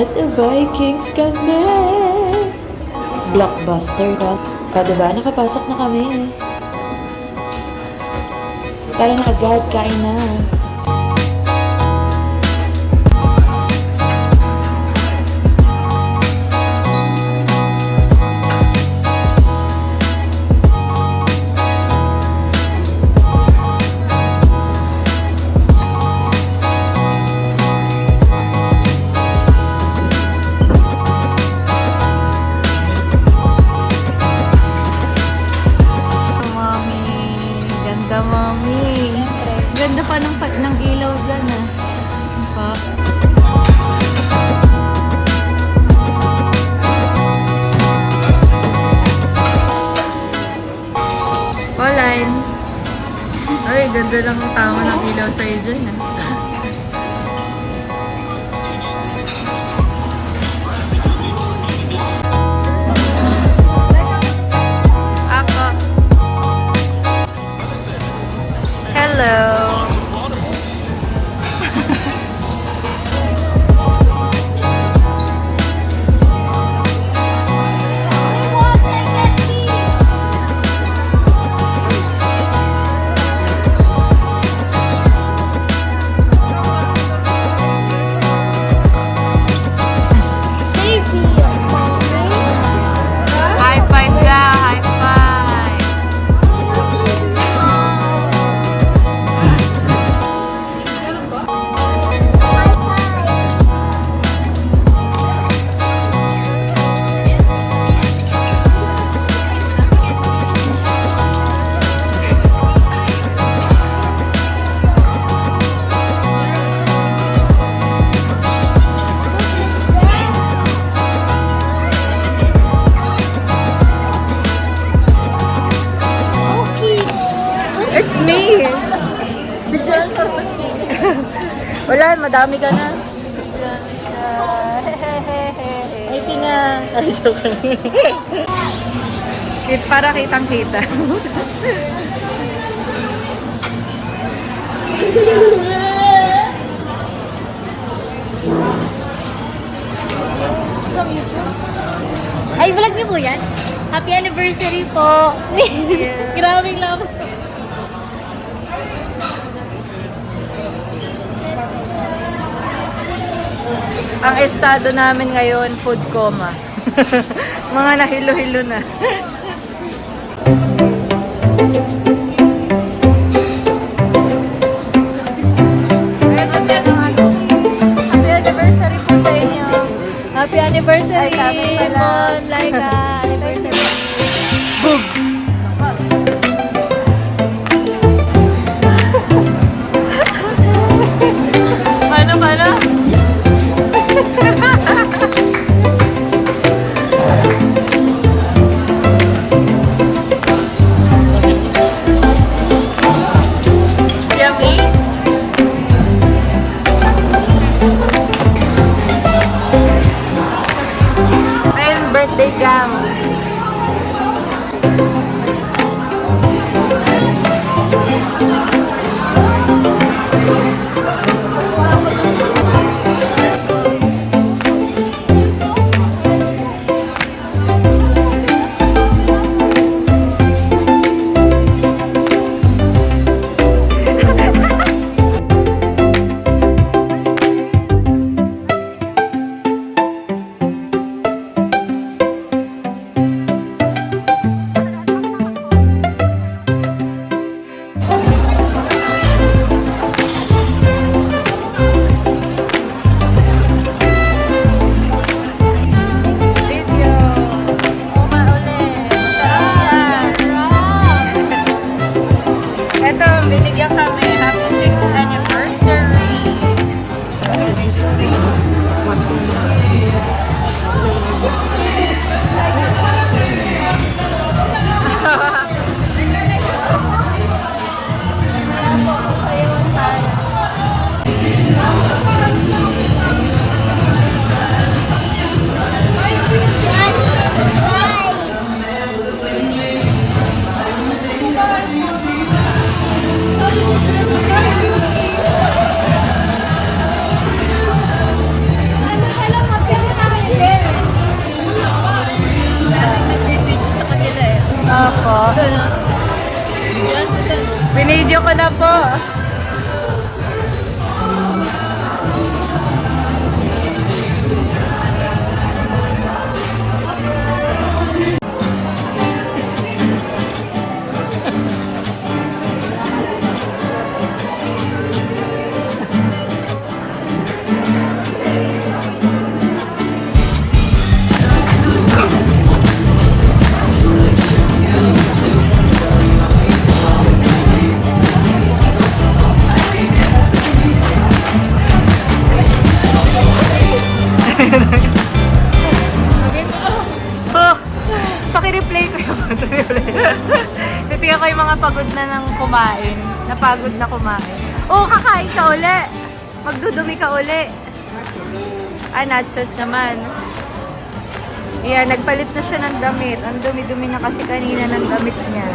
Nasa Vikings kami. Blockbuster na. O, diba? Nakapasok na kami. Tara na agad, kain na. Mami. Ganda pa ng ilaw dyan, ah. Pa. Pauline. Ay, ganda lang ang tama ng ilaw sa'yo dyan, ah. Hello. High five ka, high five. It's me! Diyan sa kasi. Wala, madami ka na. Ay, tina. Ay, joke lang. Para kitang kita. Ay, vlog niyo po yan? Happy anniversary po! Grabing love! Ang estado namin ngayon, food coma. Mga nahilo-hilo na. Happy anniversary po sa inyo. Happy anniversary, Ay, sa amin pala. Mon Laika. Anniversary. Bug! Paano? Yummy? Ayun, birthday jam. po. Binidyo ko na po. Oh, pakireplay ko yung Titingnan ko yung mga pagod na nang kumain. Napagod na kumain. Oh, kakain ka uli. Magdudumi ka uli. Ah, nachos naman. Ayan, nagpalit na siya ng damit. Ang dumi-dumi na kasi kanina ng damit niya.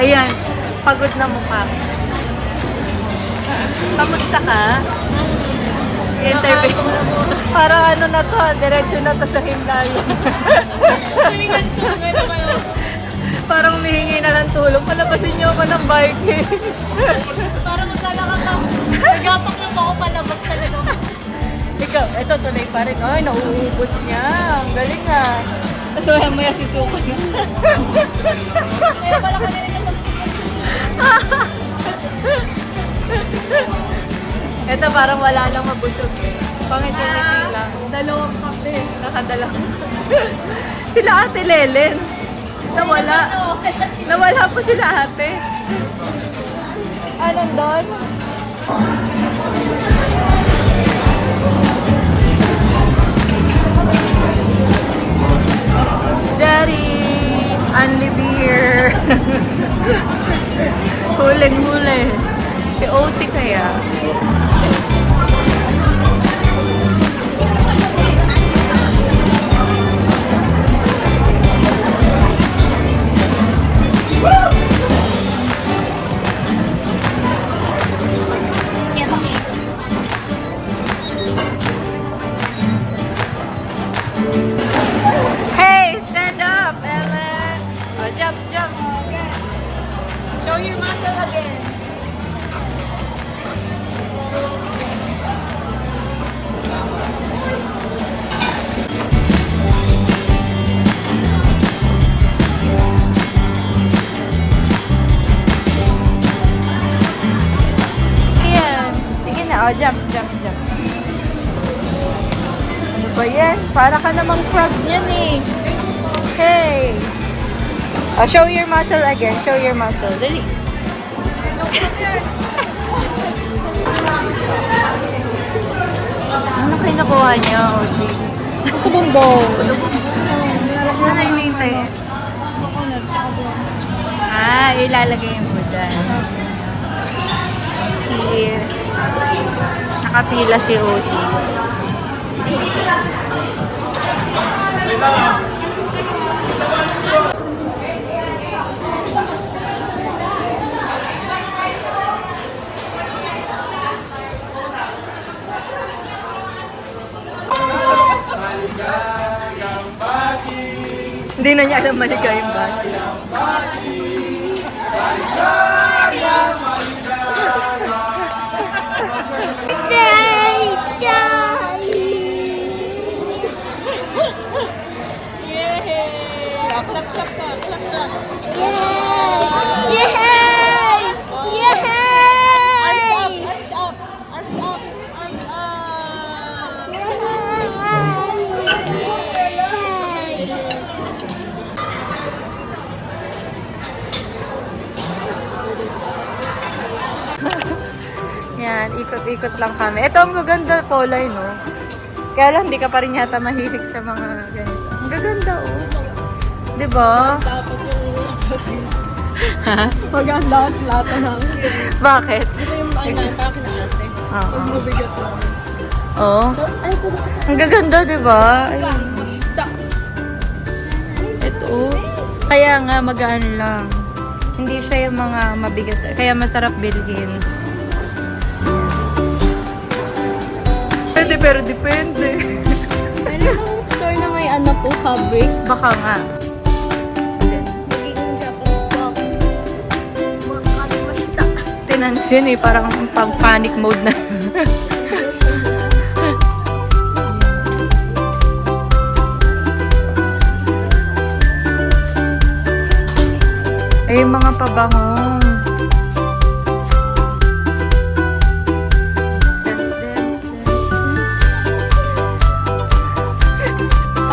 Ayan, pagod na mukha. Kamusta ka? Interview. Parang ano na to, diretso na to sa Himlayan. Parang humihingi na lang tulong. Palabasin niyo ako ng bike. Parang maglalakad ka. Nagapak lang ako palabas talaga. Ikaw, eto tuloy pa rin. Ay, nauubos niya. Ang galing ah. Tapos maya sisuko na. Kaya pala ka nila ng Eto parang wala lang mabusog eh. Pang-entertain lang. Dalawang kape. Nakadalawang. Sila Ate Lelen. Nawala. Nawala po sila ate. Ah, nandun? Daddy, only beer. Huling-huli. Si OT kaya. Hey, stand up, Ellen. Oh, jump, jump. Show your muscle again. Yan. Sige na, oh, jump, jump, jump. Ano ba yan? Para ka namang frog yan eh. Hey! Oh, show your muscle again. Show your muscle. Dali. Ano kayo nakuha niya, Odi? Ito bumbong. Ano yung hintay? Ah, ilalagay mo dyan. Here. Nakapila si Odi. Hindi na niya alam maligayang bati. Clap, clap ka. Clap, clap. Yay! Yay! Yay! Arms up, arms up. Arms up, arms up. Yan, ikot-ikot lang kami. Ito ang maganda kulay, no? Kaya lang, hindi ka pa rin yata mahilig sa mga ganito. Ang gaganda, oh. Diba? Dapat yung Ha? maganda at lata na. Bakit? Ito yung ano, para kinakate. Oo. Pag mabigat lang. Oo. Ay, ito sa Ang gaganda, diba? Ayun. Ito, oh. Kaya nga, magaan lang. Hindi siya yung mga mabigat. Kaya masarap bilhin. Pwede, pero depende. Ano yung store na may ano po, fabric? Baka nga. maintenance yun eh. Parang pang panic mode na. Ay, mga pabangong.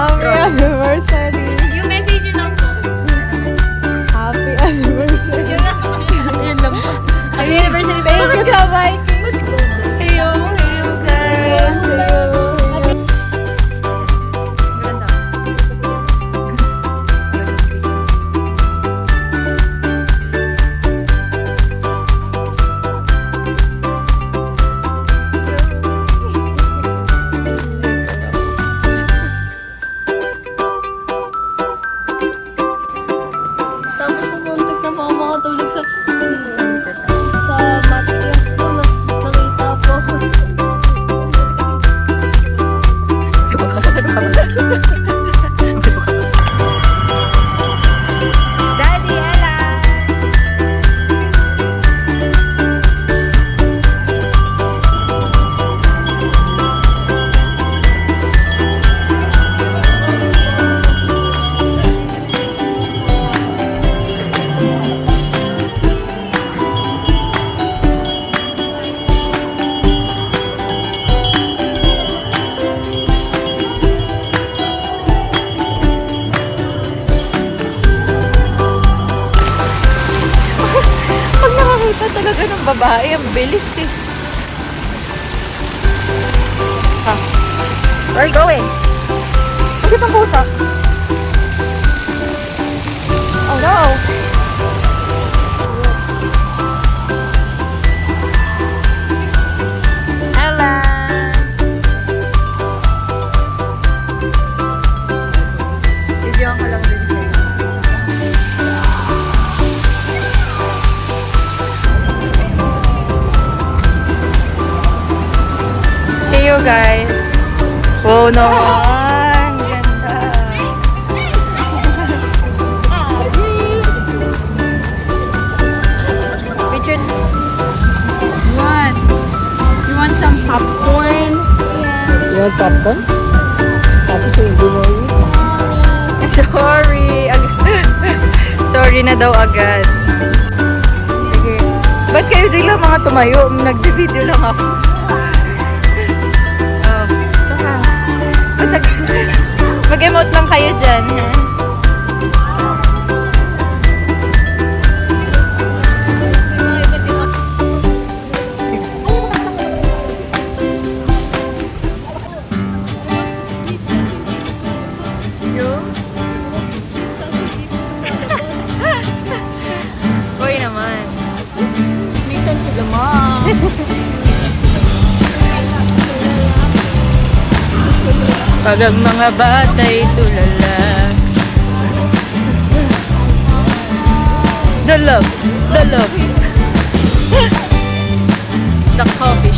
Happy anniversary! Yung message yun lang po. Happy anniversary! Yun lang po. Yun lang po. Happy anniversary po. Thank you sa Viking! Heyo, heyo guys. Ganda. Tapos pumuntik na po ako makatulog sa mattress po na nakita po ako. Daddy Alan. Pag nakakita talaga ng babae, ang bilis eh. Ha? Where are you going? Bakit ang pusa? Oh no! Ella! Video ko lang din sa'yo. Hey you guys. Oh no. Ang ganda. Picture. What? You want some popcorn? You want popcorn? Tapos yung bumoy. Sorry. Sorry na daw agad. Sige. Ba't kayo din lang mga tumayo? Nagdi-video lang ako. Oh, ito ha. Mag-emote lang kayo dyan, ha? Uy naman. Listen to the mom. Pag ang mga bata'y tulala. The love. The love. The coffee.